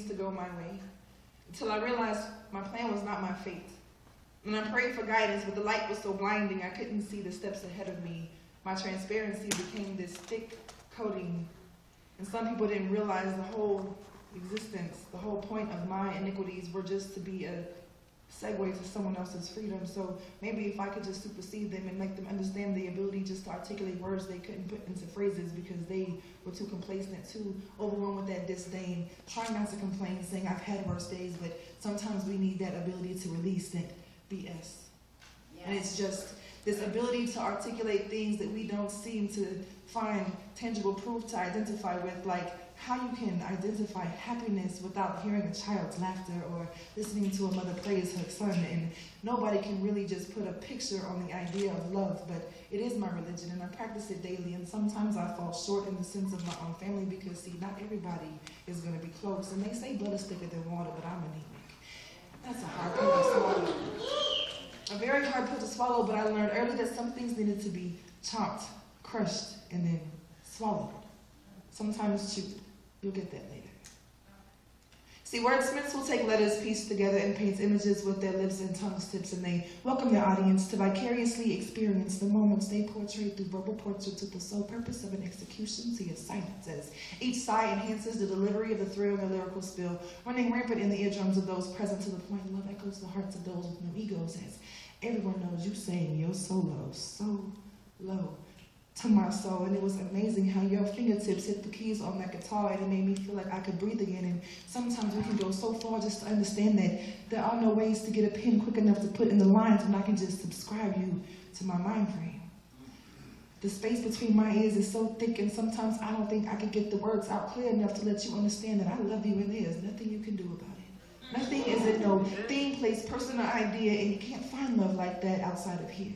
to go my way, until I realized my plan was not my fate. And I prayed for guidance, but the light was so blinding I couldn't see the steps ahead of me. My transparency became this thick coating, and some people didn't realize the whole existence, the whole point of my iniquities were just to be a segue to someone else's freedom. So maybe if I could just supersede them and make them understand the ability just to articulate words they couldn't put into phrases because they were too complacent, too overwhelmed with that disdain, trying not to complain, saying I've had worse days, but sometimes we need that ability to release that BS. Yes. And it's just this ability to articulate things that we don't seem to find tangible proof to identify with, like how you can identify happiness without hearing a child's laughter or listening to a mother praise her son. And nobody can really just put a picture on the idea of love, but it is my religion and I practice it daily. And sometimes I fall short in the sense of my own family because, see, not everybody is going to be close. And they say blood is thicker than water, but I'm anemic. That's a hard pill to swallow. A very hard pill to swallow, but I learned early that some things needed to be chopped, crushed, and then swallowed. Sometimes chewed. You'll get that later. See, wordsmiths will take letters pieced together and paint images with their lips and tongue tips, and they welcome their audience to vicariously experience the moments they portray through verbal portraits with the sole purpose of an execution to your silence, as each sigh enhances the delivery of the thrill in a lyrical spill, running rampant in the eardrums of those present to the point love echoes the hearts of those with no egos, as everyone knows you saying your solo so low to my soul. And it was amazing how your fingertips hit the keys on that guitar, and it made me feel like I could breathe again. And sometimes we can go so far just to understand that there are no ways to get a pen quick enough to put in the lines when I can just subscribe you to my mind frame. The space between my ears is so thick, and sometimes I don't think I could get the words out clear enough to let you understand that I love you, and there's nothing you can do about it. Nothing isn't no thing, place, person, or idea, and you can't find love like that outside of here.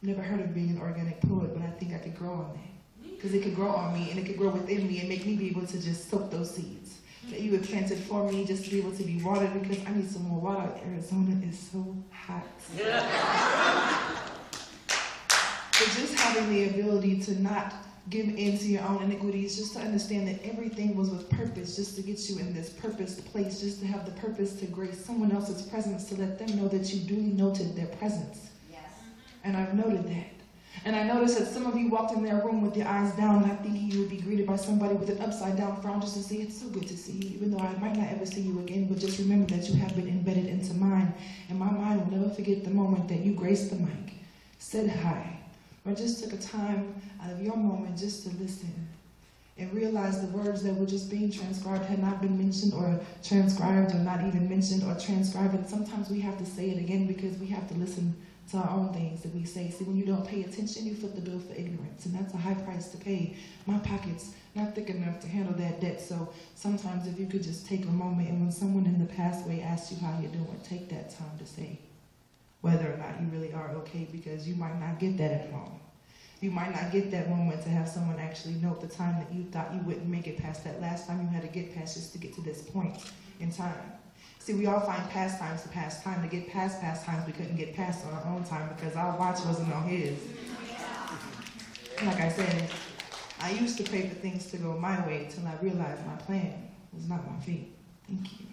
Never heard of being an organic poet, but I think I could grow on that. Because it could grow on me, and it could grow within me, and make me be able to just soak those seeds that you had planted for me, just to be able to be watered, because I need some more water. Arizona is so hot. But just having the ability to not give in to your own iniquities, just to understand that everything was with purpose, just to get you in this purposed place, just to have the purpose to grace someone else's presence, to let them know that you duly noted their presence. And I've noted that. And I noticed that some of you walked in their room with your eyes down, not thinking you would be greeted by somebody with an upside down frown just to say, it's so good to see you, even though I might not ever see you again, but just remember that you have been embedded into mine. And my mind will never forget the moment that you graced the mic, said hi, or just took a time out of your moment just to listen and realize the words that were just being transcribed had not been mentioned or transcribed or not even mentioned or transcribed. And sometimes we have to say it again because we have to listen to our own things that we say. See, when you don't pay attention, you foot the bill for ignorance, and that's a high price to pay. My pocket's not thick enough to handle that debt, so sometimes if you could just take a moment, and when someone in the pathway asks you how you're doing, take that time to say whether or not you really are okay, because you might not get that at home. You might not get that moment to have someone actually note the time that you thought you wouldn't make it past that last time you had to get past just to get to this point in time. See, we all find pastimes to pass time. To get past pastimes we couldn't get past on our own time because our watch wasn't on his. Like I said, I used to pray for things to go my way till I realized my plan was not my fate. Thank you.